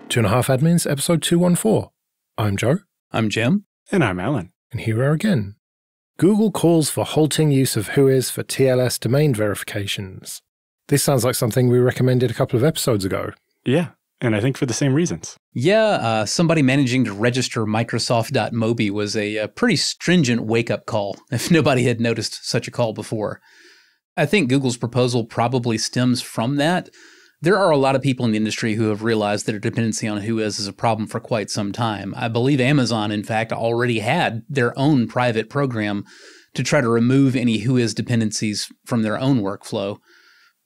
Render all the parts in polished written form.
2.5 Admins, episode 214. I'm Joe. I'm Jim. And I'm Alan. And here we are again. Google calls for halting use of WHOIS for TLS domain verifications. This sounds like something we recommended a couple of episodes ago. Yeah, and I think for the same reasons. Yeah, somebody managing to register Microsoft.mobi was a pretty stringent wake-up call, if nobody had noticed such a call before. I think Google's proposal probably stems from that. There are a lot of people in the industry who have realized that a dependency on WHOIS is a problem for quite some time. I believe Amazon, in fact, already had their own private program to try to remove any WHOIS dependencies from their own workflow.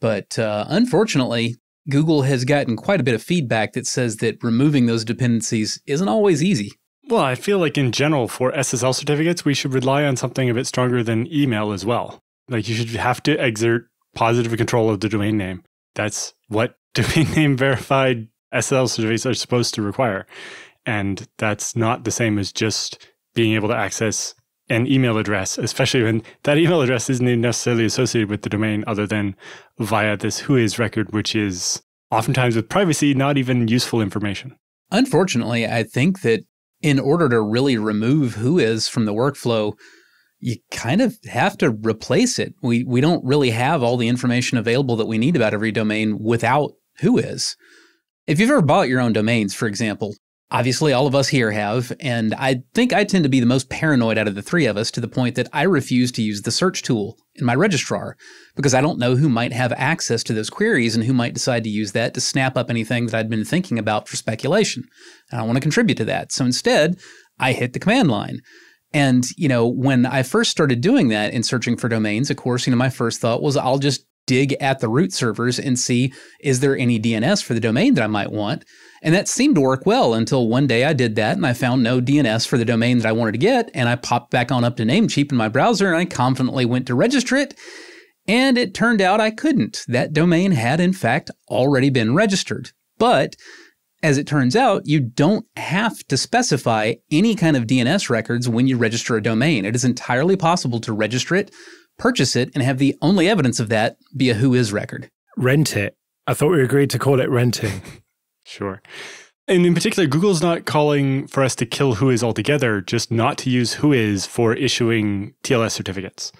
But unfortunately, Google has gotten quite a bit of feedback that says that removing those dependencies isn't always easy. Well, I feel like in general for SSL certificates, we should rely on something a bit stronger than email as well. Like you should have to exert positive control of the domain name. That's what domain name verified SSL certificates are supposed to require. And that's not the same as just being able to access an email address, especially when that email address isn't even necessarily associated with the domain other than via this WHOIS record, which is oftentimes with privacy, not even useful information. Unfortunately, I think that in order to really remove WHOIS from the workflow, you kind of have to replace it. We don't really have all the information available that we need about every domain without WHOIS. If you've ever bought your own domains, for example, obviously all of us here have, and I think I tend to be the most paranoid out of the three of us to the point that I refuse to use the search tool in my registrar because I don't know who might have access to those queries and who might decide to use that to snap up anything that I'd been thinking about for speculation. And I want to contribute to that. So instead, I hit the command line. And, when I first started doing that in searching for domains, of course, my first thought was I'll just dig at the root servers and see, is there any DNS for the domain that I might want? And that seemed to work well until one day I did that and I found no DNS for the domain that I wanted to get. And I popped back on up to Namecheap in my browser and I confidently went to register it. And it turned out I couldn't. That domain had, in fact, already been registered. But as it turns out, you don't have to specify any kind of DNS records when you register a domain. It is entirely possible to register it, purchase it, and have the only evidence of that be a WHOIS record. Rent it. I thought we agreed to call it renting. Sure. And in particular, Google's not calling for us to kill WHOIS altogether, just not to use WHOIS for issuing TLS certificates.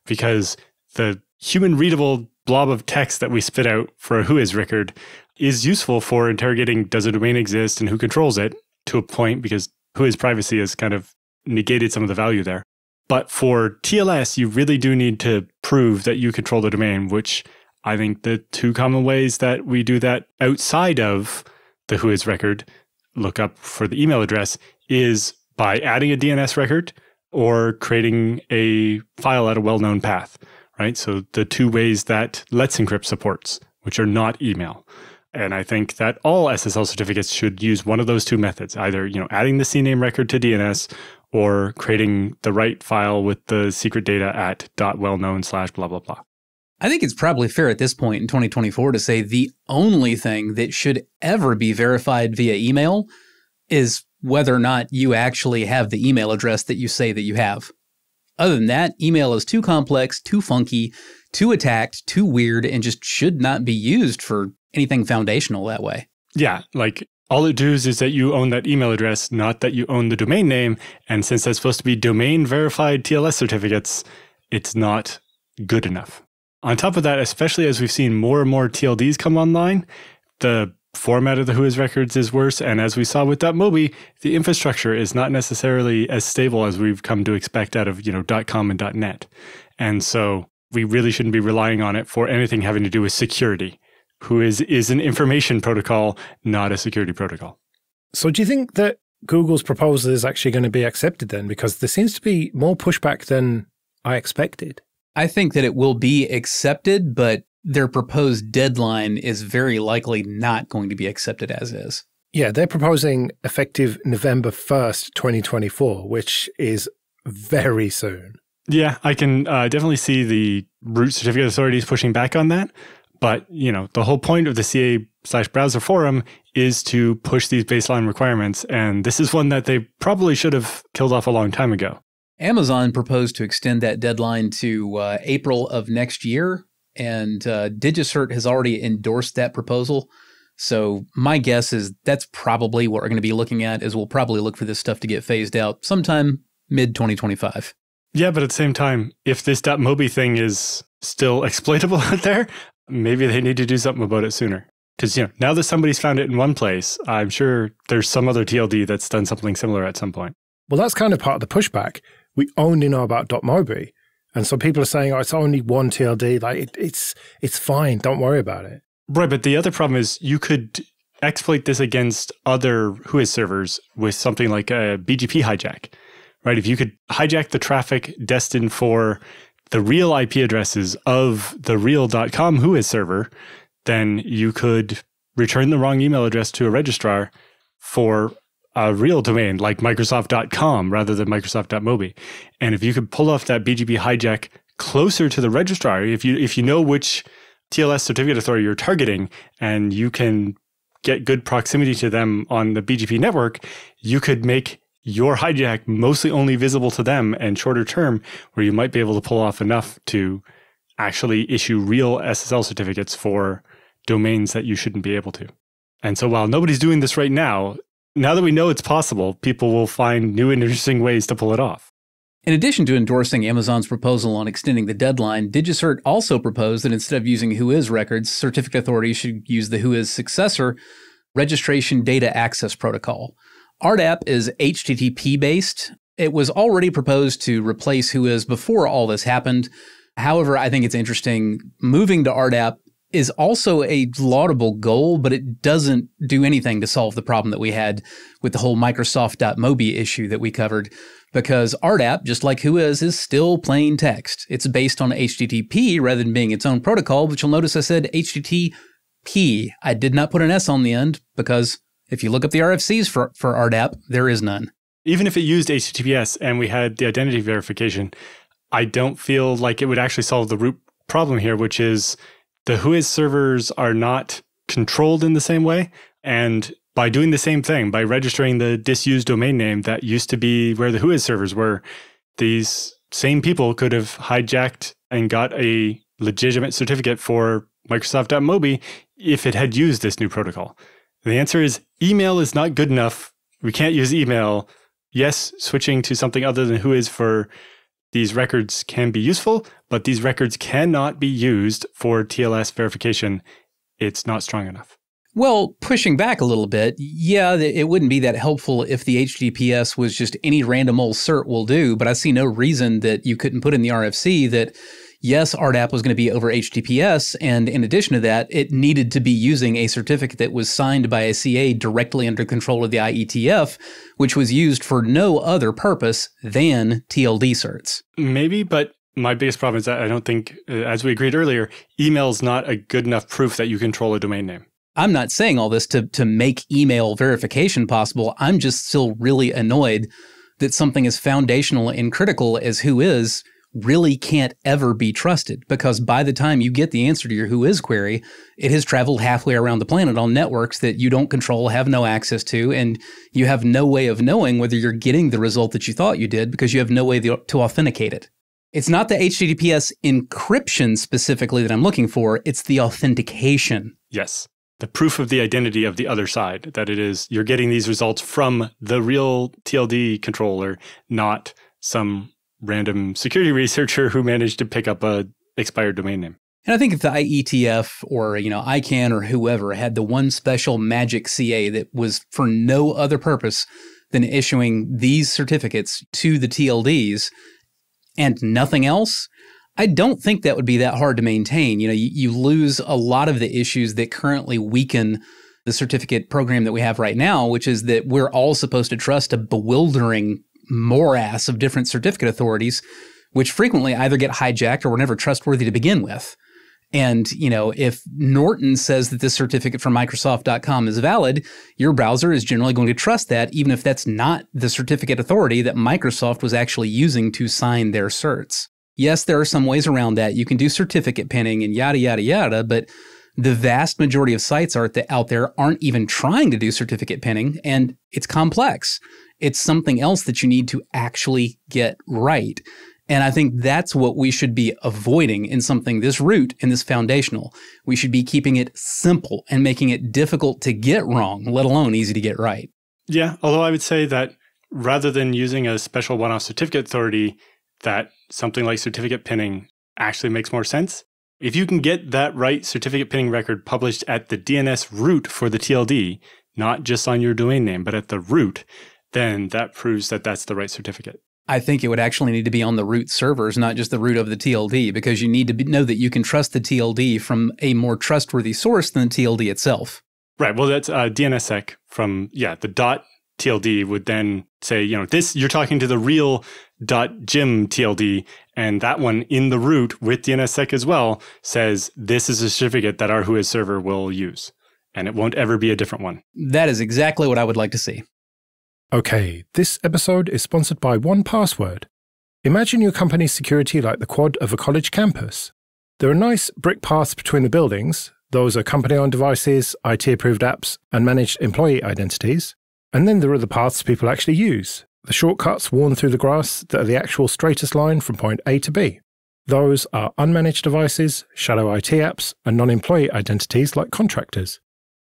Because the human-readable blob of text that we spit out for a WHOIS record is useful for interrogating does a domain exist and who controls it to a point because WHOIS privacy has kind of negated some of the value there. But for TLS, you really do need to prove that you control the domain, which I think the two common ways that we do that outside of the WHOIS record lookup for the email address is by adding a DNS record or creating a file at a well-known path, right? So the two ways that Let's Encrypt supports, which are not email. And I think that all SSL certificates should use one of those two methods, either, adding the CNAME record to DNS or creating the right file with the secret data at .wellknown/blah, blah, blah. I think it's probably fair at this point in 2024 to say the only thing that should ever be verified via email is whether or not you actually have the email address that you say that you have. Other than that, email is too complex, too funky, too attacked, too weird, and just should not be used for anything foundational that way. Yeah, like all it does is that you own that email address, not that you own the domain name. And since that's supposed to be domain verified TLS certificates, it's not good enough. On top of that, especially as we've seen more and more TLDs come online, the format of the WHOIS records is worse. And as we saw with .mobi, the infrastructure is not necessarily as stable as we've come to expect out of, .com and .net. And so we really shouldn't be relying on it for anything having to do with security. WHOIS is an information protocol, not a security protocol. So do you think that Google's proposal is actually going to be accepted then? Because there seems to be more pushback than I expected. I think that it will be accepted, but their proposed deadline is very likely not going to be accepted as is. Yeah, they're proposing effective November 1st, 2024, which is very soon. Yeah, I can definitely see the root certificate authorities pushing back on that. But, the whole point of the CA/browser forum is to push these baseline requirements. And this is one that they probably should have killed off a long time ago. Amazon proposed to extend that deadline to April of next year. And DigiCert has already endorsed that proposal. So my guess is that's probably what we're going to be looking at, is we'll probably look for this stuff to get phased out sometime mid-2025. Yeah, but at the same time, if this .mobi thing is still exploitable out there, maybe they need to do something about it sooner. Because, now that somebody's found it in one place, I'm sure there's some other TLD that's done something similar at some point. Well, that's kind of part of the pushback. We only know about .mobi. And so people are saying, it's only one TLD. Like, it's fine. Don't worry about it. Right, but the other problem is you could exploit this against other WHOIS servers with something like a BGP hijack. Right, if you could hijack the traffic destined for the real IP addresses of the real.com WHOIS server, then you could return the wrong email address to a registrar for a real domain like Microsoft.com rather than Microsoft.mobi. And if you could pull off that BGP hijack closer to the registrar, if you know which TLS certificate authority you're targeting and you can get good proximity to them on the BGP network, you could make your hijack mostly only visible to them and shorter term, where you might be able to pull off enough to actually issue real SSL certificates for domains that you shouldn't be able to. And so while nobody's doing this right now that we know it's possible, people will find new and interesting ways to pull it off. In addition to endorsing Amazon's proposal on extending the deadline, DigiCert also proposed that instead of using WHOIS records, certificate authorities should use the WHOIS successor, Registration Data Access Protocol. RDAP is HTTP-based. It was already proposed to replace WHOIS before all this happened. However, I think it's interesting. Moving to RDAP is also a laudable goal, but it doesn't do anything to solve the problem that we had with the whole Microsoft.mobi issue that we covered, because RDAP, just like WHOIS, is still plain text. It's based on HTTP rather than being its own protocol, but you'll notice I said HTTP. I did not put an S on the end because if you look up the RFCs for RDAP, there is none. Even if it used HTTPS and we had the identity verification, I don't feel like it would actually solve the root problem here, which is the WHOIS servers are not controlled in the same way. And by doing the same thing, by registering the disused domain name that used to be where the WHOIS servers were, these same people could have hijacked and got a legitimate certificate for Microsoft.mobi if it had used this new protocol. The answer is email is not good enough. We can't use email. Yes, switching to something other than WHOIS for these records can be useful, but these records cannot be used for TLS verification. It's not strong enough. Well, pushing back a little bit, yeah, it wouldn't be that helpful if the HTTPS was just any random old cert will do, but I see no reason that you couldn't put in the RFC that yes, RDAP was going to be over HTTPS, and in addition to that, it needed to be using a certificate that was signed by a CA directly under control of the IETF, which was used for no other purpose than TLD certs. Maybe, but my biggest problem is that I don't think, as we agreed earlier, email is not a good enough proof that you control a domain name. I'm not saying all this to make email verification possible. I'm just still really annoyed that something as foundational and critical as WHOIS really can't ever be trusted, because by the time you get the answer to your WHOIS query, it has traveled halfway around the planet on networks that you don't control, have no access to, and you have no way of knowing whether you're getting the result that you thought you did because you have no way to authenticate it. It's not the HTTPS encryption specifically that I'm looking for, it's the authentication. Yes. The proof of the identity of the other side, that it is, you're getting these results from the real TLD controller, not some random security researcher who managed to pick up a expired domain name. And I think if the IETF or, ICANN or whoever had the one special magic CA that was for no other purpose than issuing these certificates to the TLDs and nothing else, I don't think that would be that hard to maintain. You lose a lot of the issues that currently weaken the certificate program that we have right now, which is that we're all supposed to trust a bewildering morass of different certificate authorities, which frequently either get hijacked or were never trustworthy to begin with. And, if Norton says that this certificate from Microsoft.com is valid, your browser is generally going to trust that, even if that's not the certificate authority that Microsoft was actually using to sign their certs. Yes, there are some ways around that. You can do certificate pinning and yada, yada, yada, but the vast majority of sites out there aren't even trying to do certificate pinning, and it's complex. It's something else that you need to actually get right. And I think that's what we should be avoiding in something this root and this foundational. We should be keeping it simple and making it difficult to get wrong, let alone easy to get right. Yeah, although I would say that rather than using a special one-off certificate authority, that something like certificate pinning actually makes more sense. If you can get that right certificate pinning record published at the DNS root for the TLD, not just on your domain name, but at the root, then that proves that that's the right certificate. I think it would actually need to be on the root servers, not just the root of the TLD, because you need to know that you can trust the TLD from a more trustworthy source than the TLD itself. Right. Well, that's DNSSEC from, the dot TLD would then say, this, you're talking to the real .gim TLD, and that one in the root with DNSSEC as well says this is a certificate that our WHOIS server will use, and it won't ever be a different one. That is exactly what I would like to see. Okay, this episode is sponsored by 1Password. Imagine your company's security like the quad of a college campus. There are nice brick paths between the buildings. Those are company-owned devices, IT-approved apps, and managed employee identities. And then there are the paths people actually use, the shortcuts worn through the grass that are the actual straightest line from point A to B. Those are unmanaged devices, shadow IT apps, and non-employee identities like contractors.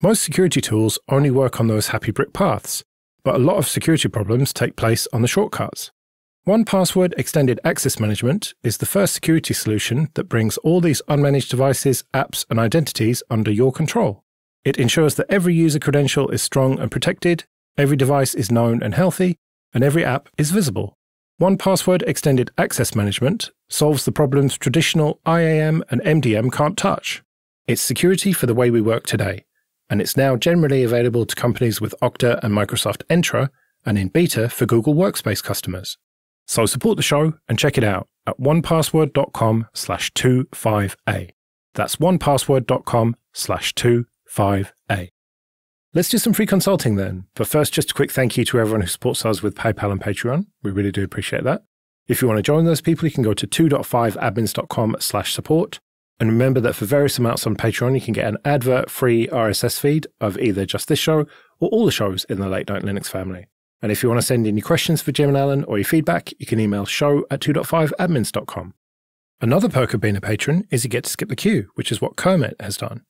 Most security tools only work on those happy brick paths, but a lot of security problems take place on the shortcuts. 1Password Extended Access Management is the first security solution that brings all these unmanaged devices, apps, and identities under your control. It ensures that every user credential is strong and protected, every device is known and healthy, and every app is visible. 1Password Extended Access Management solves the problems traditional IAM and MDM can't touch. It's security for the way we work today, and it's now generally available to companies with Okta and Microsoft Entra, and in beta for Google Workspace customers. So support the show and check it out at onepassword.com/25A. That's onepassword.com/25A. Let's do some free consulting then. But first, just a quick thank you to everyone who supports us with PayPal and Patreon. We really do appreciate that. If you want to join those people, you can go to 2.5admins.com/support. And remember that for various amounts on Patreon, you can get an advert-free RSS feed of either just this show or all the shows in the Late Night Linux family. And if you want to send in your questions for Jim and Alan or your feedback, you can email show@2.5admins.com. Another perk of being a patron is you get to skip the queue, which is what Kermit has done.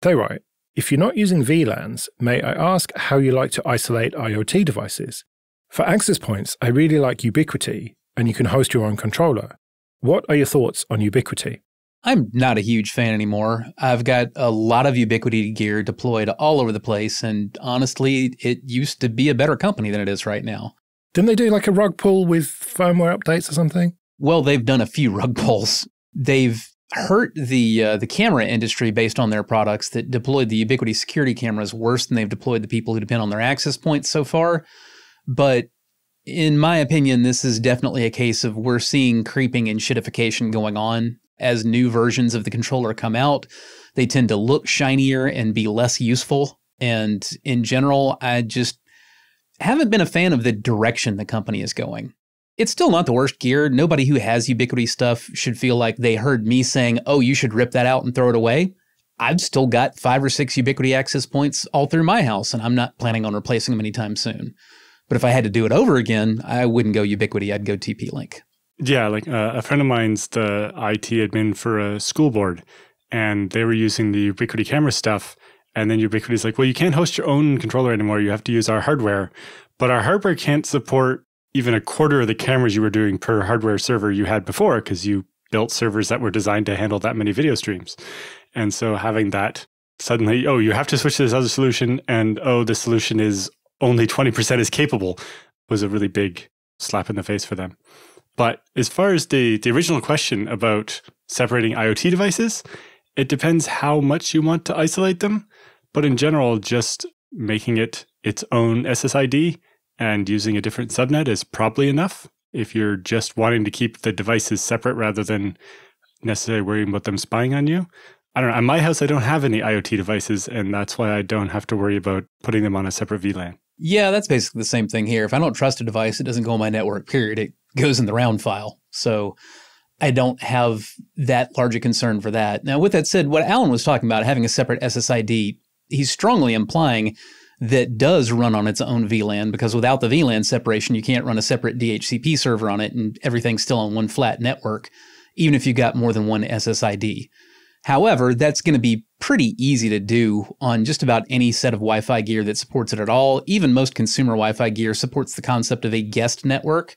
They write, if you're not using VLANs, may I ask how you like to isolate IoT devices? For access points, I really like Ubiquiti, and you can host your own controller. What are your thoughts on Ubiquiti? I'm not a huge fan anymore. I've got a lot of Ubiquiti gear deployed all over the place, and honestly, it used to be a better company than it is right now. Didn't they do like a rug pull with firmware updates or something? Well, they've done a few rug pulls. They've hurt the camera industry based on their products that deployed the Ubiquiti security cameras worse than they've deployed the people who depend on their access points so far. But in my opinion, this is definitely a case of we're seeing creeping and shitification going on. As new versions of the controller come out, they tend to look shinier and be less useful. And in general, I just haven't been a fan of the direction the company is going. It's still not the worst gear. Nobody who has Ubiquiti stuff should feel like they heard me saying, oh, you should rip that out and throw it away. I've still got 5 or 6 Ubiquiti access points all through my house, and I'm not planning on replacing them anytime soon. But if I had to do it over again, I wouldn't go Ubiquiti. I'd go TP-Link. Yeah, like a friend of mine's the IT admin for a school board, and they were using the Ubiquiti camera stuff. And then Ubiquiti's like, well, you can't host your own controller anymore. You have to use our hardware. But our hardware can't support even a quarter of the cameras you were doing per hardware server you had before because you built servers that were designed to handle that many video streams. And so having that suddenly, oh, you have to switch to this other solution, and oh, the solution is only 20% as capable, was a really big slap in the face for them. But as far as the original question about separating IoT devices, it depends how much you want to isolate them. But in general, just making it its own SSID and using a different subnet is probably enough. If you're just wanting to keep the devices separate rather than necessarily worrying about them spying on you. I don't know. In my house, I don't have any IoT devices, and that's why I don't have to worry about putting them on a separate VLAN. Yeah, that's basically the same thing here. If I don't trust a device, it doesn't go on my network, period. It goes in the round file. So I don't have that large a concern for that. Now, with that said, what Alan was talking about, having a separate SSID, he's strongly implying that does run on its own VLAN, because without the VLAN separation, you can't run a separate DHCP server on it and everything's still on one flat network, even if you've got more than one SSID. However, that's going to be pretty easy to do on just about any set of Wi-Fi gear that supports it at all. Even most consumer Wi-Fi gear supports the concept of a guest network.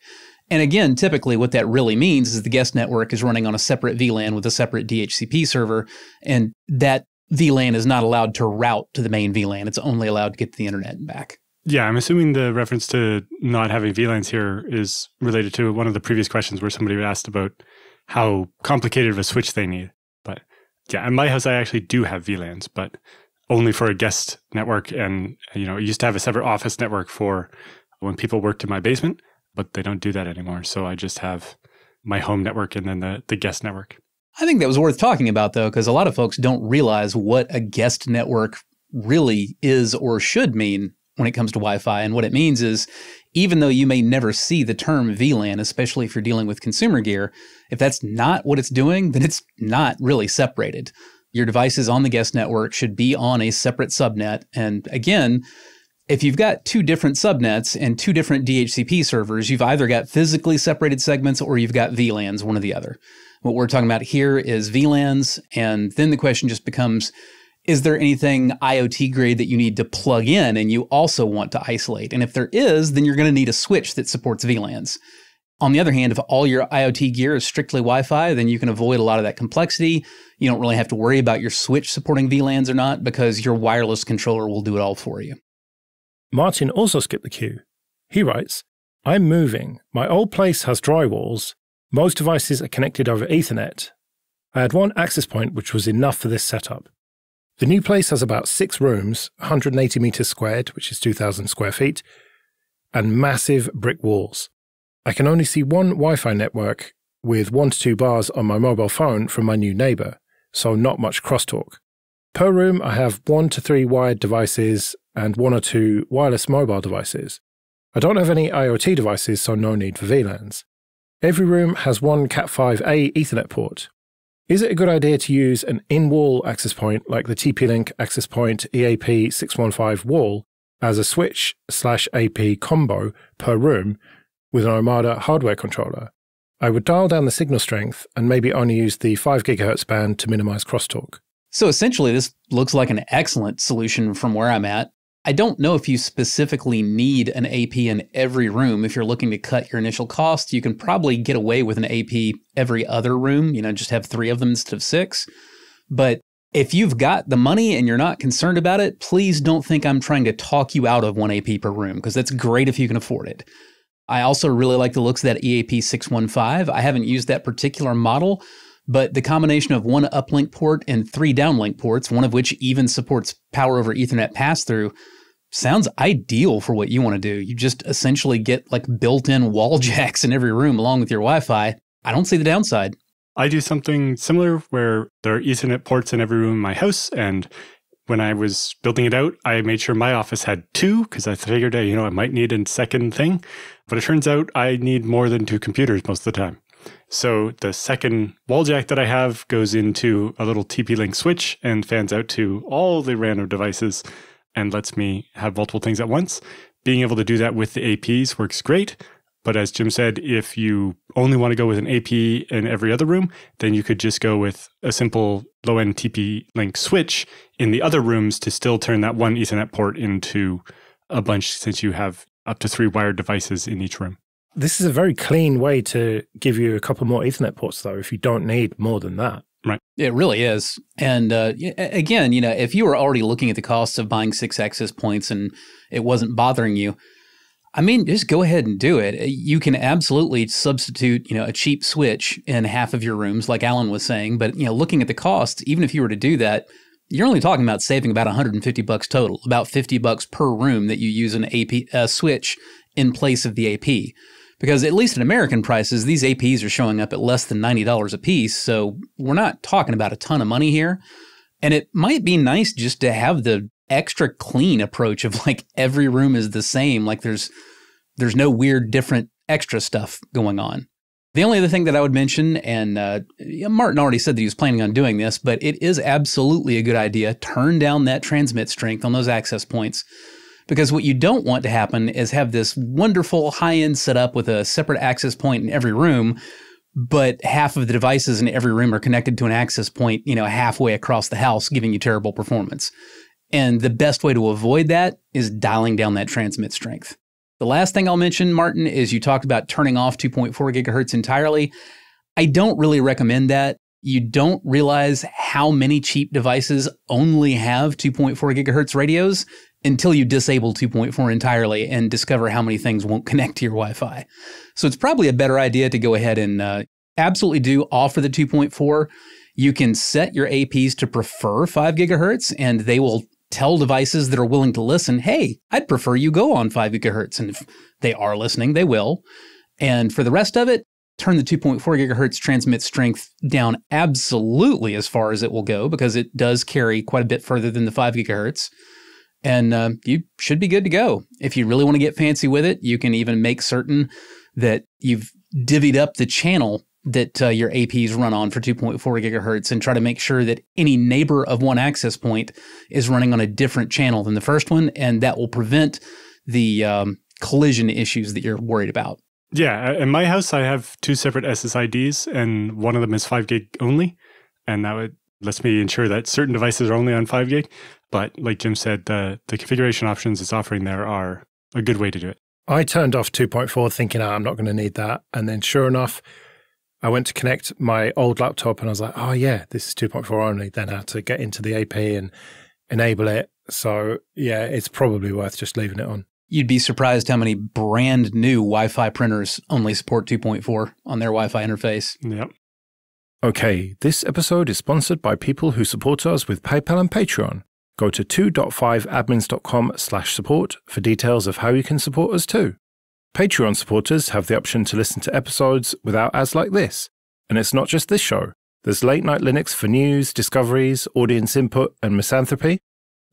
And again, typically what that really means is the guest network is running on a separate VLAN with a separate DHCP server, and that VLAN is not allowed to route to the main VLAN. It's only allowed to get to the internet and back. Yeah, I'm assuming the reference to not having VLANs here is related to one of the previous questions where somebody asked about how complicated of a switch they need. But yeah, in my house, I actually do have VLANs, but only for a guest network. And, I used to have a separate office network for when people worked in my basement, but they don't do that anymore. So I just have my home network and then the guest network. I think that was worth talking about, though, because a lot of folks don't realize what a guest network really is or should mean when it comes to Wi-Fi. And what it means is, even though you may never see the term VLAN, especially if you're dealing with consumer gear, if that's not what it's doing, then it's not really separated. Your devices on the guest network should be on a separate subnet. And again, if you've got two different subnets and two different DHCP servers, you've either got physically separated segments or you've got VLANs, one or the other. What we're talking about here is VLANs, and then the question just becomes, is there anything IoT grade that you need to plug in and you also want to isolate? And if there is, then you're going to need a switch that supports VLANs. On the other hand, if all your IoT gear is strictly Wi-Fi, then you can avoid a lot of that complexity. You don't really have to worry about your switch supporting VLANs or not, because your wireless controller will do it all for you. Martin also skipped the queue. He writes, I'm moving. My old place has dry walls. Most devices are connected over Ethernet. I had one access point which was enough for this setup. The new place has about 6 rooms, 180 meters squared, which is 2,000 square feet, and massive brick walls. I can only see one Wi-Fi network with 1 to 2 bars on my mobile phone from my new neighbor, so not much crosstalk. Per room, I have 1 to 3 wired devices and 1 or 2 wireless mobile devices. I don't have any IoT devices, so no need for VLANs. Every room has one Cat5a Ethernet port. Is it a good idea to use an in-wall access point like the TP-Link access point EAP615 wall as a switch/AP combo per room with an Armada hardware controller? I would dial down the signal strength and maybe only use the 5 GHz band to minimize crosstalk. So essentially, this looks like an excellent solution from where I'm at. I don't know if you specifically need an AP in every room. If you're looking to cut your initial cost, you can probably get away with an AP every other room, just have 3 of them instead of 6. But if you've got the money and you're not concerned about it, please don't think I'm trying to talk you out of 1 AP per room, because that's great if you can afford it. I also really like the looks of that EAP615. I haven't used that particular model, but the combination of 1 uplink port and 3 downlink ports, one of which even supports power over Ethernet pass-through, sounds ideal for what you want to do. You just essentially get like built-in wall jacks in every room along with your Wi-Fi. I don't see the downside. I do something similar where there are Ethernet ports in every room in my house, and when I was building it out, I made sure my office had 2 because I figured, I might need a second thing. But it turns out I need more than 2 computers most of the time. So the second wall jack that I have goes into a little TP-Link switch and fans out to all the random devices and lets me have multiple things at once. Being able to do that with the APs works great. But as Jim said, if you only want to go with an AP in every other room, then you could just go with a simple low-end TP-Link switch in the other rooms to still turn that one Ethernet port into a bunch, since you have up to 3 wired devices in each room. This is a very clean way to give you a couple more Ethernet ports, though, if you don't need more than that. Right. It really is. And again, if you were already looking at the costs of buying 6 access points and it wasn't bothering you, just go ahead and do it. You can absolutely substitute, a cheap switch in half of your rooms, like Alan was saying. But, looking at the costs, even if you were to do that, you're only talking about saving about $150 total, about $50 per room that you use an AP switch in place of the AP. Because at least in American prices, these APs are showing up at less than $90 a piece. So we're not talking about a ton of money here. And it might be nice just to have the extra clean approach of like every room is the same. Like there's no weird, different extra stuff going on. The only other thing that I would mention, and Martin already said that he was planning on doing this, but it is absolutely a good idea. Turn down that transmit strength on those access points. Because what you don't want to happen is have this wonderful high-end setup with a separate access point in every room, but half of the devices in every room are connected to an access point, halfway across the house, giving you terrible performance. And the best way to avoid that is dialing down that transmit strength. The last thing I'll mention, Martin, is you talked about turning off 2.4 gigahertz entirely. I don't really recommend that. You don't realize how many cheap devices only have 2.4 gigahertz radios until you disable 2.4 entirely and discover how many things won't connect to your Wi-Fi. So it's probably a better idea to go ahead and absolutely do offer the 2.4. You can set your APs to prefer 5 gigahertz, and they will tell devices that are willing to listen, hey, I'd prefer you go on 5 gigahertz. And if they are listening, they will. And for the rest of it, turn the 2.4 gigahertz transmit strength down absolutely as far as it will go, because it does carry quite a bit further than the 5 gigahertz. And you should be good to go. If you really want to get fancy with it, you can even make certain that you've divvied up the channel that your APs run on for 2.4 gigahertz and try to make sure that any neighbor of one access point is running on a different channel than the first one, and that will prevent the collision issues that you're worried about. Yeah, in my house, I have 2 separate SSIDs, and one of them is 5 gig only, and that lets me ensure that certain devices are only on 5 gig. But like Jim said, the configuration options it's offering there are a good way to do it. I turned off 2.4 thinking, I'm not going to need that. And then sure enough, I went to connect my old laptop and I was like, oh yeah, this is 2.4 only. Then I had to get into the AP and enable it. So yeah, it's probably worth just leaving it on. You'd be surprised how many brand new Wi-Fi printers only support 2.4 on their Wi-Fi interface. Yep. Okay, this episode is sponsored by people who support us with PayPal and Patreon. Go to 2.5admins.com/support for details of how you can support us too. Patreon supporters have the option to listen to episodes without ads like this. And it's not just this show. There's Late Night Linux for news, discoveries, audience input, and misanthropy.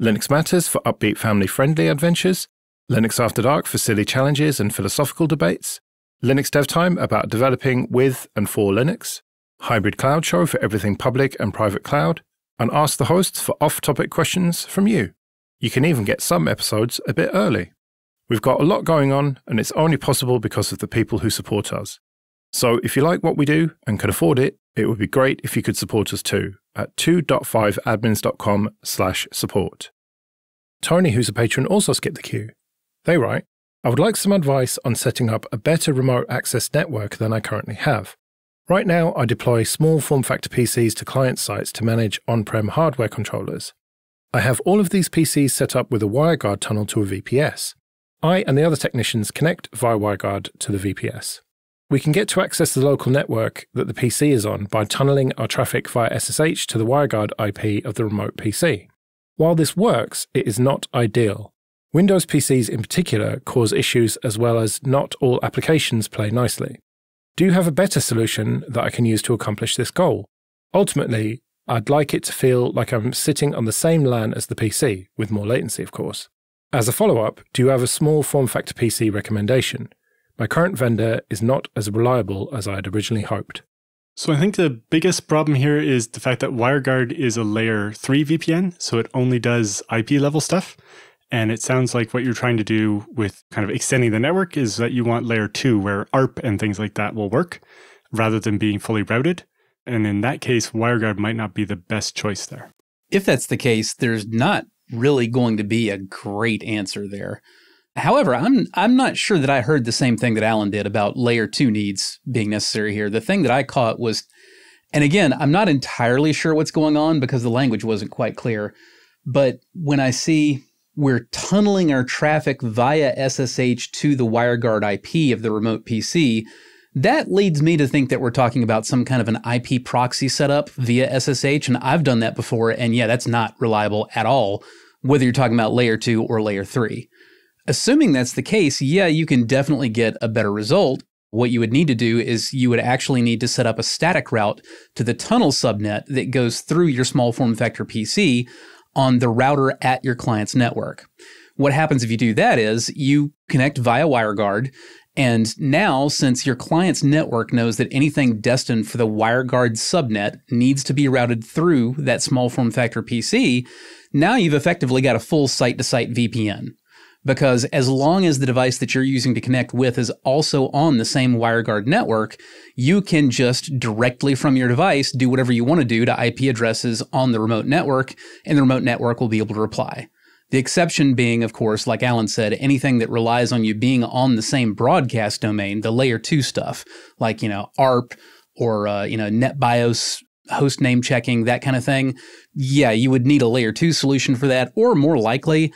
Linux Matters for upbeat family-friendly adventures. Linux After Dark for silly challenges and philosophical debates. Linux Dev Time about developing with and for Linux. Hybrid Cloud Show for everything public and private cloud. And Ask the Hosts for off-topic questions from you. You can even get some episodes a bit early. We've got a lot going on, and it's only possible because of the people who support us. So if you like what we do and can afford it, it would be great if you could support us too at 2.5admins.com/support. Tony, who's a patron, also skipped the queue. They write, I would like some advice on setting up a better remote access network than I currently have. Right now, I deploy small form factor PCs to client sites to manage on-prem hardware controllers. I have all of these PCs set up with a WireGuard tunnel to a VPS. I and the other technicians connect via WireGuard to the VPS. We can get to access the local network that the PC is on by tunneling our traffic via SSH to the WireGuard IP of the remote PC. While this works, it is not ideal. Windows PCs in particular cause issues, as well as not all applications play nicely. Do you have a better solution that I can use to accomplish this goal? Ultimately, I'd like it to feel like I'm sitting on the same LAN as the PC, with more latency of course. As a follow-up, do you have a small form factor PC recommendation? My current vendor is not as reliable as I had originally hoped. So I think the biggest problem here is the fact that WireGuard is a layer 3 VPN, so it only does IP level stuff. And it sounds like what you're trying to do with kind of extending the network is that you want layer 2 where ARP and things like that will work rather than being fully routed. And in that case, WireGuard might not be the best choice there. If that's the case, there's not really going to be a great answer there. However, I'm not sure that I heard the same thing that Alan did about layer 2 needs being necessary here. The thing that I caught was, and again, I'm not entirely sure what's going on because the language wasn't quite clear, but when I see we're tunneling our traffic via SSH to the WireGuard IP of the remote PC, that leads me to think that we're talking about some kind of an IP proxy setup via SSH, and I've done that before, and yeah, that's not reliable at all, whether you're talking about layer 2 or layer 3. Assuming that's the case, yeah, you can definitely get a better result. What you would need to do is you would actually need to set up a static route to the tunnel subnet that goes through your small form factor PC on the router at your client's network. What happens if you do that is you connect via WireGuard, and now since your client's network knows that anything destined for the WireGuard subnet needs to be routed through that small form factor PC, now you've effectively got a full site-to-site VPN. because as long as the device that you're using to connect with is also on the same WireGuard network, you can just directly from your device do whatever you want to do to IP addresses on the remote network, and the remote network will be able to reply. The exception being, of course, like Alan said, anything that relies on you being on the same broadcast domain, the layer 2 stuff, like, ARP or, NetBIOS, host name checking, that kind of thing. Yeah, you would need a layer 2 solution for that, or more likely,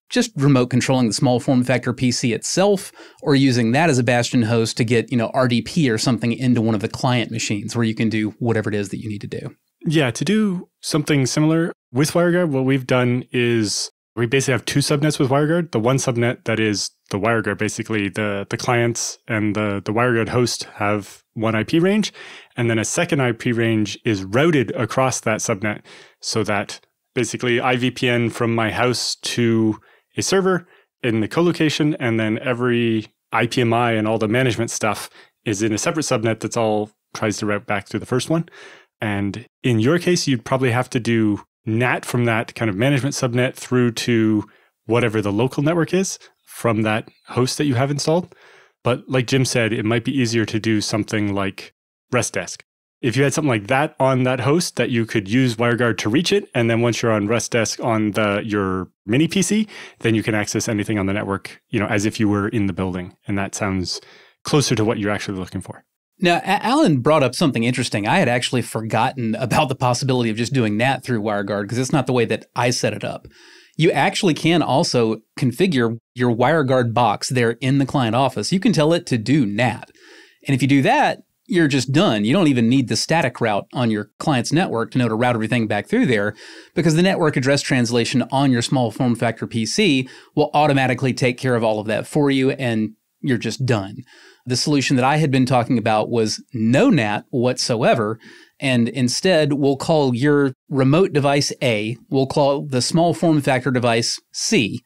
just remote controlling the small form factor PC itself, or using that as a bastion host to get, RDP or something into one of the client machines where you can do whatever it is that you need to do. Yeah, to do something similar with WireGuard, what we've done is we basically have two subnets with WireGuard. The one subnet that is the WireGuard, basically the clients and the WireGuard host have one IP range. And then a second IP range is routed across that subnet so that basically I VPN from my house to a server in the colocation, and then every IPMI and all the management stuff is in a separate subnet that's all tries to route back to the first one. And in your case, you'd probably have to do NAT from that kind of management subnet through to whatever the local network is from that host that you have installed. But like Jim said, it might be easier to do something like rest desk. If you had something like that on that host that you could use WireGuard to reach it, and then once you're on rest desk on your mini PC, then you can access anything on the network, as if you were in the building. And that sounds closer to what you're actually looking for. Now, Alan brought up something interesting. I had actually forgotten about the possibility of just doing NAT through WireGuard because it's not the way that I set it up. You actually can also configure your WireGuard box there in the client office. You can tell it to do NAT. And if you do that, you're just done. You don't even need the static route on your client's network to know to route everything back through there, because the network address translation on your small form factor PC will automatically take care of all of that for you, and you're just done. The solution that I had been talking about was no NAT whatsoever, and instead we'll call your remote device A, we'll call the small form factor device C.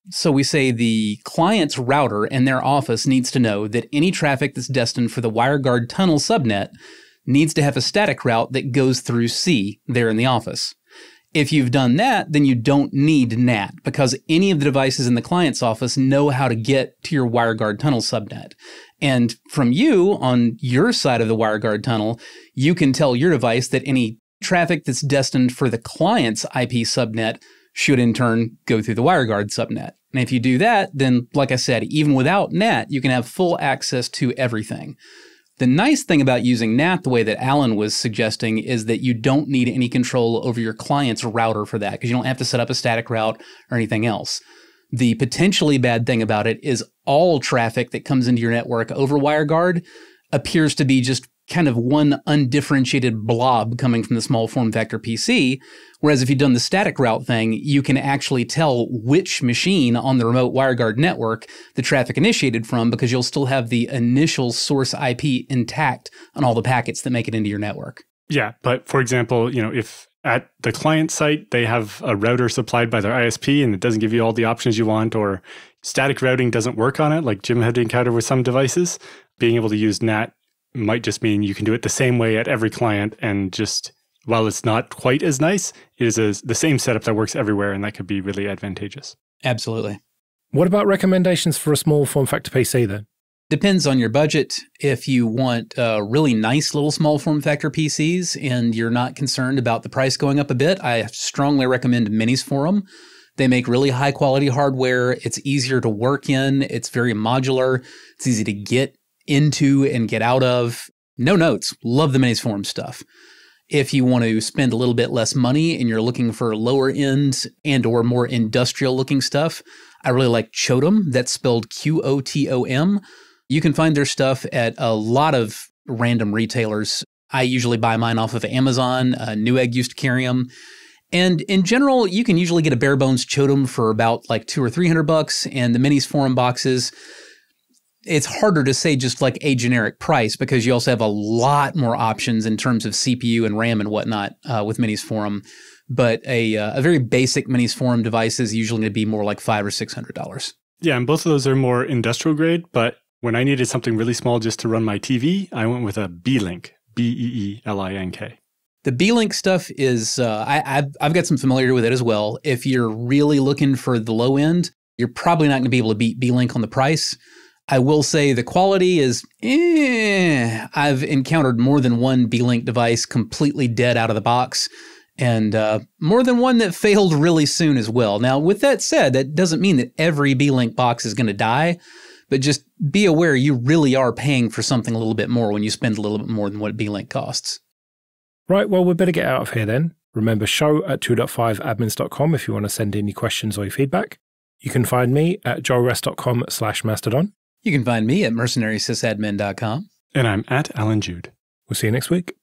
So we say the client's router in their office needs to know that any traffic that's destined for the WireGuard tunnel subnet needs to have a static route that goes through C there in the office. If you've done that, then you don't need NAT, because any of the devices in the client's office know how to get to your WireGuard tunnel subnet. And from you, on your side of the WireGuard tunnel, you can tell your device that any traffic that's destined for the client's IP subnet should in turn go through the WireGuard subnet. And if you do that, then like I said, even without NAT, you can have full access to everything. The nice thing about using NAT the way that Alan was suggesting is that you don't need any control over your client's router for that, because you don't have to set up a static route or anything else. The potentially bad thing about it is all traffic that comes into your network over WireGuard appears to be just kind of one undifferentiated blob coming from the small form factor PC, whereas if you've done the static route thing, you can actually tell which machine on the remote WireGuard network the traffic initiated from, because you'll still have the initial source IP intact on all the packets that make it into your network. Yeah, but for example, if at the client site they have a router supplied by their ISP and it doesn't give you all the options you want, or static routing doesn't work on it, like Jim had encountered with some devices, being able to use NAT might just mean you can do it the same way at every client, and just, while it's not quite as nice, it is the same setup that works everywhere, and that could be really advantageous. Absolutely. What about recommendations for a small form factor PC then? Depends on your budget. If you want really nice little small form factor PCs and you're not concerned about the price going up a bit, I strongly recommend Minis for them. They make really high quality hardware. It's easier to work in. It's very modular. It's easy to get into and get out of. No notes. Love the Minis Forum stuff. If you want to spend a little bit less money and you're looking for lower end and or more industrial looking stuff, I really like Chotom. That's spelled QOTOM. You can find their stuff at a lot of random retailers. I usually buy mine off of Amazon. Newegg used to carry them. And in general, you can usually get a bare bones Chotom for about like $200 or $300, and the Minis Forum boxes, it's harder to say just like a generic price, because you also have a lot more options in terms of CPU and RAM and whatnot with Minis Forum. But a very basic Minis Forum device is usually going to be more like $500 or $600. Yeah, and both of those are more industrial grade. But when I needed something really small just to run my TV, I went with a B-Link, B-E-E-L-I-N-K. The B-Link stuff is, I've got some familiarity with it as well. If you're really looking for the low end, You're probably not going to be able to beat B-Link on the price. I will say the quality is I've encountered more than one B-Link device completely dead out of the box, and more than one that failed really soon as well. Now, with that said, that doesn't mean that every B-Link box is going to die, but just be aware you really are paying for something a little bit more when you spend a little bit more than what B-Link costs. Right, well, we better get out of here then. Remember, show@2.5admins.com if you want to send in your questions or your feedback. You can find me at joelrest.com/mastodon. You can find me at mercenarysysadmin.com. And I'm at Alan Jude. We'll see you next week.